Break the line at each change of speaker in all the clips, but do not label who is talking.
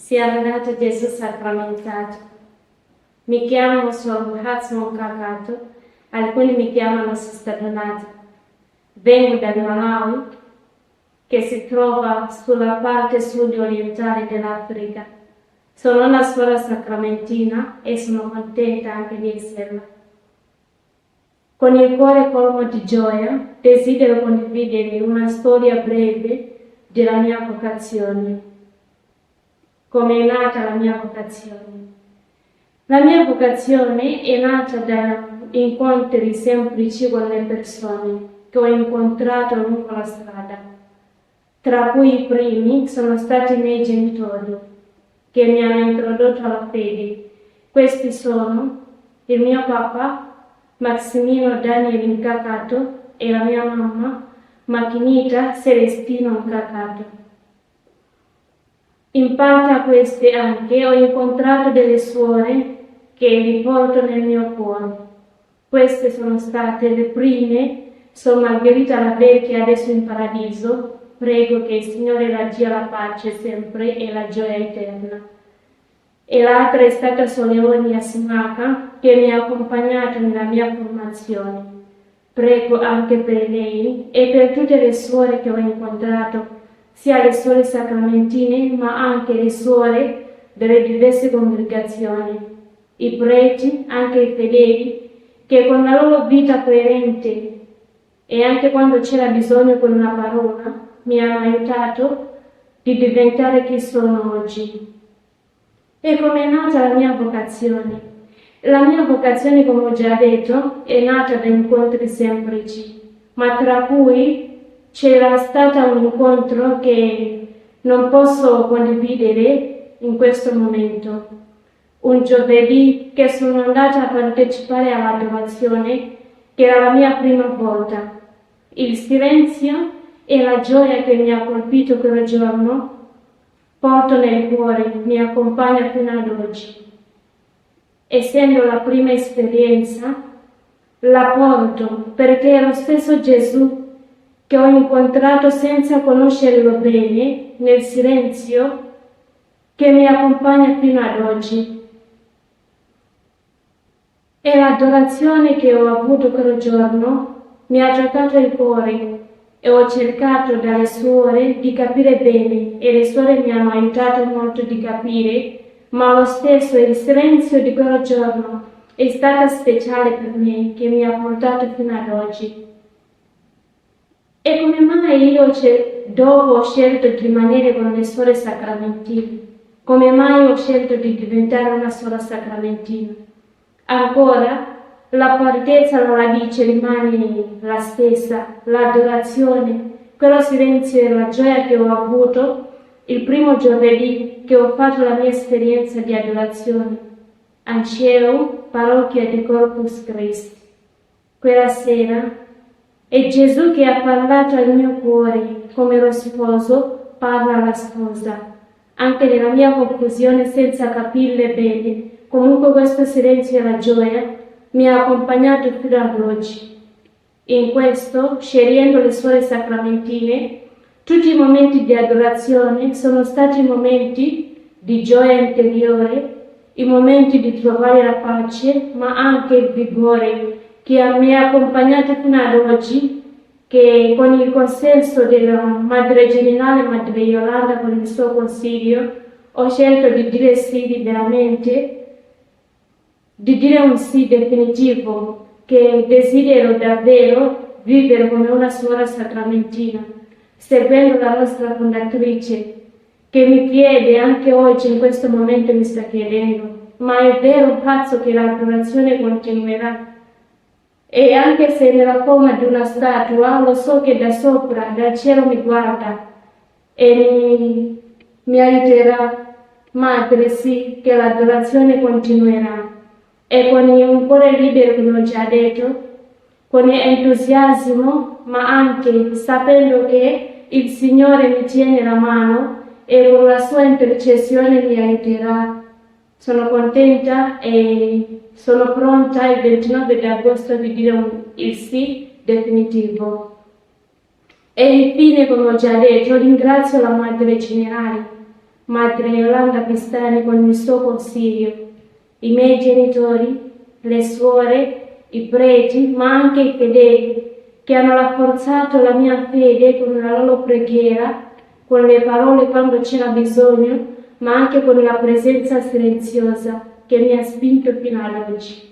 Sia lodato Gesù sacramentato. Mi chiamo Suor Hasmo Kakato, alcuni mi chiamano Sister Donata. Vengo dal Malawi, che si trova sulla parte sud-orientale dell'Africa. Sono una suora sacramentina e sono contenta anche di esserla. Con il cuore colmo di gioia desidero condividere una storia breve della mia vocazione. Come è nata la mia vocazione? La mia vocazione è nata da incontri semplici con le persone che ho incontrato lungo la strada, tra cui i primi sono stati i miei genitori, che mi hanno introdotto alla fede. Questi sono il mio papà, Maximino Daniel Nkakato, e la mia mamma, Macchinita Celestino Nkakato. In parte a queste anche ho incontrato delle suore che li porto nel mio cuore. Queste sono state le prime, Sor Margherita la Vecchia, adesso in paradiso. Prego che il Signore la dia la pace sempre e la gioia eterna. E l'altra è stata Sor Leonia Simaca, che mi ha accompagnato nella mia formazione. Prego anche per lei e per tutte le suore che ho incontrato, sia le suore sacramentine, ma anche le suore delle diverse congregazioni, i preti, anche i fedeli, che con la loro vita coerente e anche quando c'era bisogno con una parola, mi hanno aiutato di diventare chi sono oggi. E come è nata la mia vocazione? La mia vocazione, come ho già detto, è nata da incontri semplici, ma tra cui c'era stato un incontro che non posso condividere in questo momento. Un giovedì che sono andata a partecipare all'adorazione, che era la mia prima volta. Il silenzio e la gioia che mi ha colpito quel giorno porto nel cuore, mi accompagna fino ad oggi. Essendo la prima esperienza, la porto perché è lo stesso Gesù che ho incontrato senza conoscerlo bene, nel silenzio, che mi accompagna fino ad oggi. E l'adorazione che ho avuto quel giorno mi ha giocato il cuore e ho cercato dalle suore di capire bene e le suore mi hanno aiutato molto di capire, ma lo stesso il silenzio di quel giorno è stato speciale per me, che mi ha portato fino ad oggi. E come mai io dopo ho scelto di rimanere con le suore sacramentine? Come mai ho scelto di diventare una suora sacramentina? Ancora, la partenza alla radice rimane la stessa, l'adorazione, quello silenzio e la gioia che ho avuto il primo giovedì che ho fatto la mia esperienza di adorazione. Anceu, parrocchia di Corpus Christi. Quella sera è Gesù che ha parlato al mio cuore, come lo sposo parla alla sposa. Anche nella mia confusione, senza capirle bene, comunque questo silenzio e la gioia mi ha accompagnato fino ad oggi. In questo, scegliendo le suore sacramentine, tutti i momenti di adorazione sono stati momenti di gioia interiore, i momenti di trovare la pace, ma anche il vigore che mi ha accompagnato fino ad oggi, che con il consenso della Madre Generale, Madre Yolanda, con il suo consiglio, ho scelto di dire sì liberamente, di dire un sì definitivo, che desidero davvero vivere come una suora sacramentina, seguendo la nostra fondatrice, che mi chiede anche oggi, in questo momento mi sta chiedendo, ma è vero pazzo che l'adorazione continuerà? E anche se nella forma di una statua, lo so che da sopra, dal cielo mi guarda e mi aiuterà. Madre, sì, che l'adorazione continuerà. E con un cuore libero, come ho già detto, con entusiasmo, ma anche sapendo che il Signore mi tiene la mano e con la sua intercessione mi aiuterà. Sono contenta e sono pronta il 29 di agosto di dire il sì definitivo. E infine, come ho già detto, ringrazio la Madre Generale Madre Yolanda Pestani con il suo consiglio, i miei genitori, le suore, i preti, ma anche i fedeli, che hanno rafforzato la mia fede con la loro preghiera, con le parole quando c'era bisogno, ma anche con la presenza silenziosa che mi ha spinto fino ad oggi.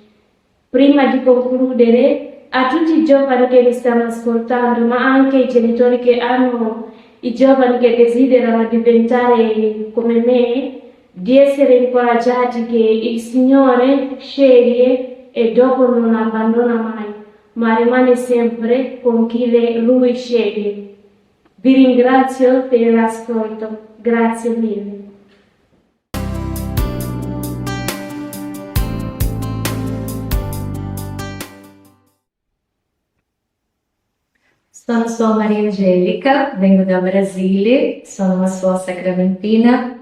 Prima di concludere, a tutti i giovani che mi stanno ascoltando, ma anche ai genitori che hanno i giovani che desiderano diventare come me, di essere incoraggiati che il Signore sceglie e dopo non abbandona mai, ma rimane sempre con chi Lui sceglie. Vi ringrazio per l'ascolto. Grazie mille.
Sono Sua Maria Angelica, vengo da Brasile, sono una suora sacramentina.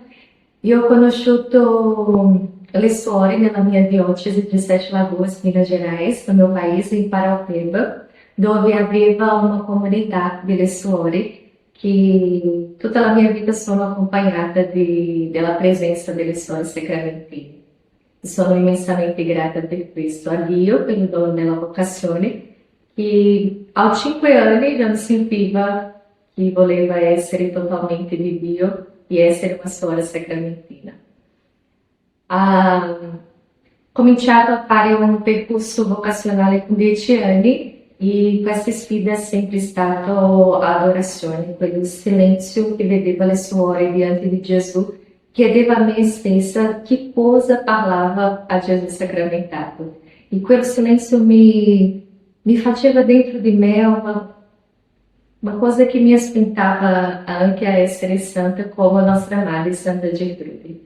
Io ho conosciuto le suore nella mia diocesi di Sete Lagoas, Minas Gerais, no mio paese, in Paraupeba, dove aveva una comunità delle suore che tutta la mia vita sono accompagnata della presenza delle suore sacramentine. Sono immensamente grata per questo, a Dio per il dono della vocazione, che a 5 anni non sentiva che voleva essere totalmente di Dio e essere una suora sacramentina. Ha cominciato a fare un percorso vocazionale con 10 anni e questa sfida è sempre stata adorazione, quel silenzio che vedeva le suore diante di Gesù, chiedeva a me stessa che cosa parlava a Gesù sacramentato. E quel silenzio mi faceva dentro di me uma cosa che mi aspettava anche a essere santa come nostra madre Santa Gertrude.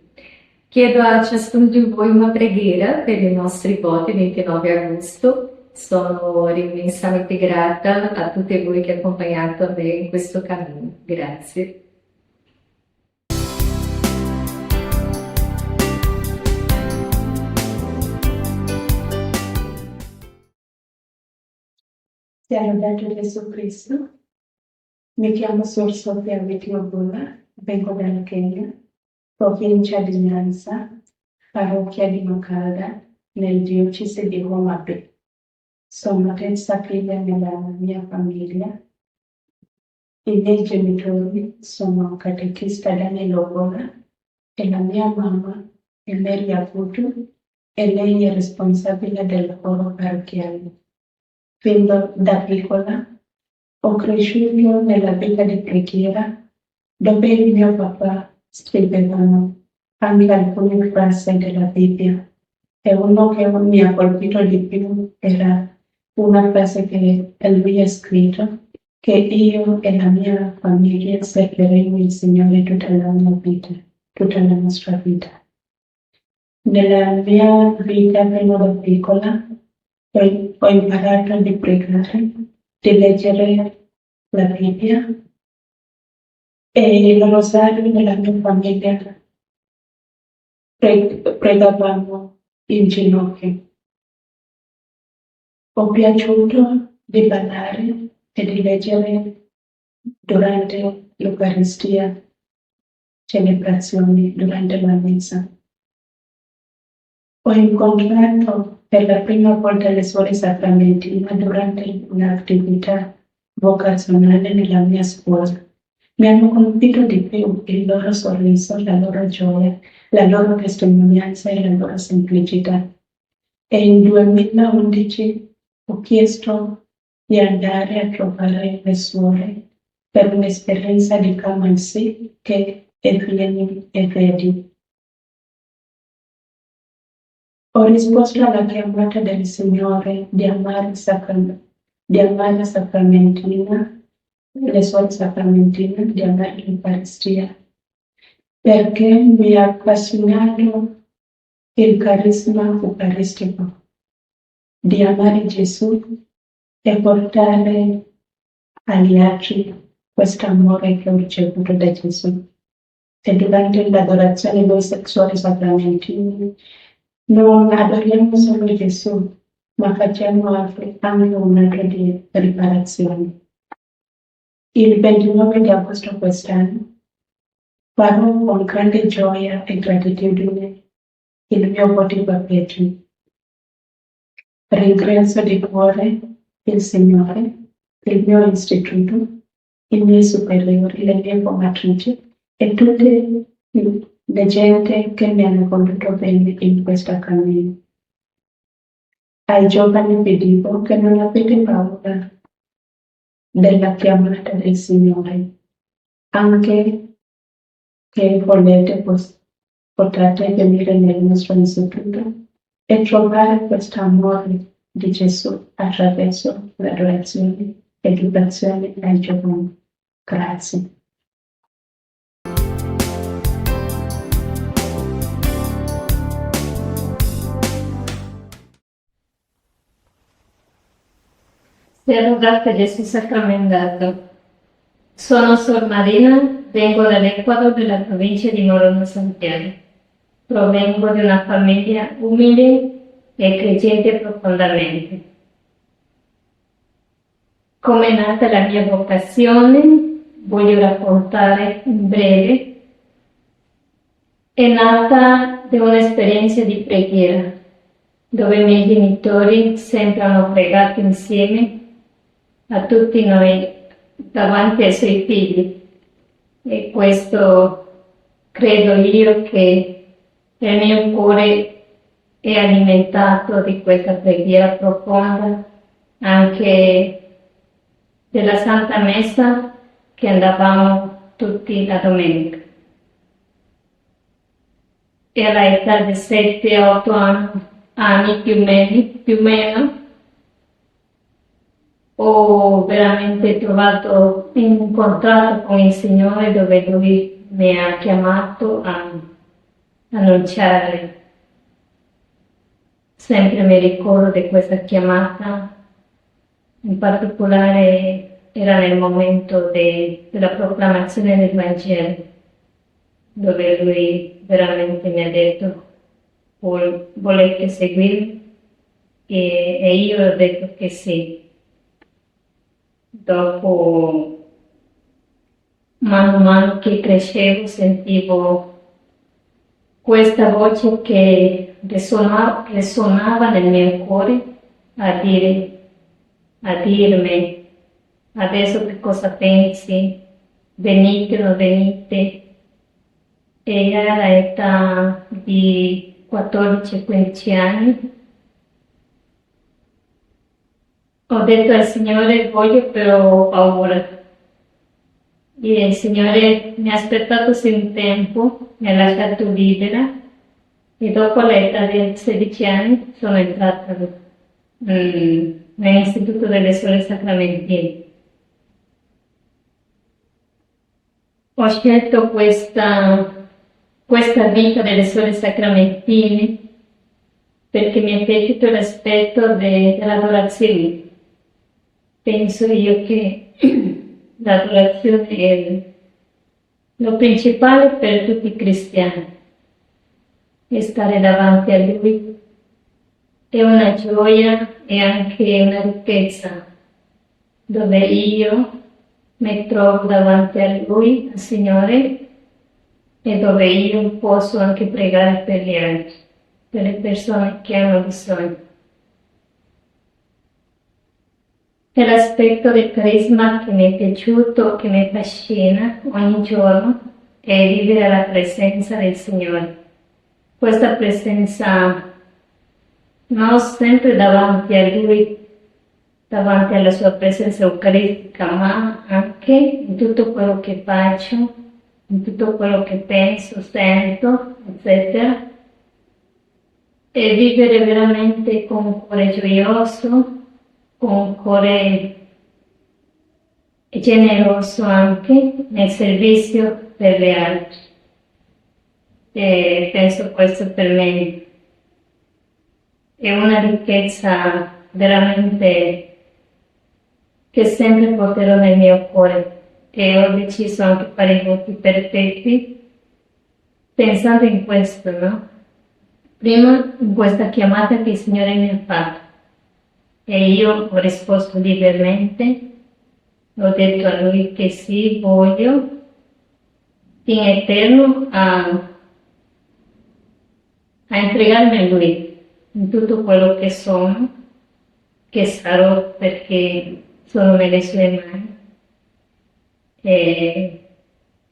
Chiedo a ciascuno di voi una preghiera per i nostri voti 29 agosto. Sono immensamente grata a tutti voi che accompagnate me in questo cammino. Grazie.
Sia lodato Gesù Cristo. Mi chiamo Suor Sofia Vitiobulla, vengo dal Kenya, provincia di Nyanza, parrocchia di Macalda, nel diocesi di Homa Bay. Sono terza figlia nella mia famiglia. I miei genitori sono catechista Daniel Obola e la mia mamma è Mary Aputu e lei è responsabile del coro parrocchiale. Fin da piccola ho cresciuto nella vita di preghiera dove il mio papà scrivevano anche alcune frasi della Bibbia e uno che mi ha colpito di più era una frase che lui ha scritto, che io e la mia famiglia serviremo il Signore tutta la mia vita, tutta la nostra vita. Nella mia vita prima da piccola ho imparato di pregare, di leggere la Bibbia e il rosario nella mia famiglia pregavamo in ginocchio. Ho piaciuto di ballare e di leggere durante l'Eucaristia, celebrazioni, durante la messa. Ho incontrato per la prima volta le suore sacramentine durante un'attività vocazionale nella mia scuola. Mi hanno colpito di più il loro sorriso, la loro gioia, la loro testimonianza e la loro semplicità. E in 2011 ho chiesto di andare a trovare le suore per un'esperienza di Come and See che è Vieni e Vedi. Ho risposto alla chiamata del Signore di amare sacramentina, le suore sacramentine, di amare l'Eucaristia, perché mi ha appassionato il carisma eucaristico, di amare Gesù e portare agli altri questo amore che ho ricevuto da Gesù. E durante l'adorazione dei suori sacramentini non adoriamo solo Gesù, ma facciamo anche un atto di riparazione. Il 29 di agosto quest'anno Farò con grande gioia e gratitudine il mio voto perpetuo. Ringrazio di cuore il Signore, il mio istituto, i miei superiori, le mie formatrici e tutte le gente che mi hanno condotto bene in questo cammino. Ai giovani vi dico che non avete paura della chiamata del Signore, anche che potete venire nel nostro istituto e trovare questo amore di Gesù attraverso l'adorazione e l'educazione ai giovani. Grazie.
Sia lodato Gesù sacramentato. Sono Sor Marina, vengo dall'Ecuador della provincia di Morona Santiago. Provengo di una famiglia umile e credente profondamente. Come è nata la mia vocazione, voglio raccontare in breve. È nata da un'esperienza di preghiera, dove i miei genitori sempre hanno pregato insieme a tutti noi davanti ai suoi figli. E questo credo io che il mio cuore è alimentato di questa preghiera profonda, anche della Santa Messa che andavamo tutti la domenica. E all'età di 7-8 anni più o meno, ho veramente trovato un contatto con il Signore dove Lui mi ha chiamato a annunciare. Sempre mi ricordo di questa chiamata, in particolare era nel momento della proclamazione del Vangelo, dove Lui veramente mi ha detto: volete seguirmi? E io ho detto che sì. Dopo, man mano che crescevo, sentivo questa voce che risuonava nel mio cuore a dirmi: adesso che cosa pensi? Venite o non venite? E all'età di 14-15 anni ho detto al Signore: voglio, però ho paura. E il Signore mi ha aspettato sin tempo, mi ha lasciato libera, e dopo l'età di 16 anni sono entrata nell'Istituto delle Suore Sacramentine. Ho scelto questa vita delle Suore Sacramentine perché mi è piaciuto l'aspetto dell'adorazione. Penso io che l'adorazione è lo principale per tutti i cristiani, e stare davanti a Lui è una gioia e anche una ricchezza, dove io mi trovo davanti a Lui, al Signore, e dove io posso anche pregare per gli altri, per le persone che hanno bisogno. È l'aspetto del carisma che mi è piaciuto, che mi affascina ogni giorno, è vivere la presenza del Signore. Questa presenza non sempre davanti a Lui, davanti alla sua presenza eucaristica, ma anche in tutto quello che faccio, in tutto quello che penso, sento, eccetera. E vivere veramente con un cuore gioioso, con un cuore generoso anche nel servizio per gli altri. E penso questo per me è una ricchezza veramente che sempre porterò nel mio cuore, e ho deciso anche di fare i voti perpetui pensando in questo, no? Prima in questa chiamata che il Signore mi ha fatto, e io ho risposto liberamente, ho detto a Lui che sì, voglio,
fin eterno a entregarmi a Lui in tutto quello che sono, che sarò, perché sono nelle sue mani. E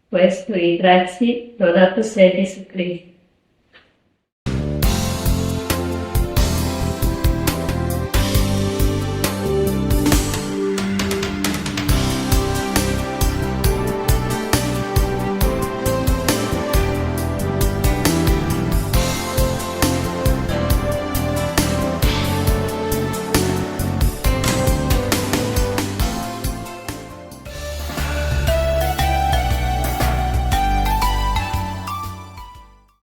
questo, e grazie, lodato sia Gesù Cristo.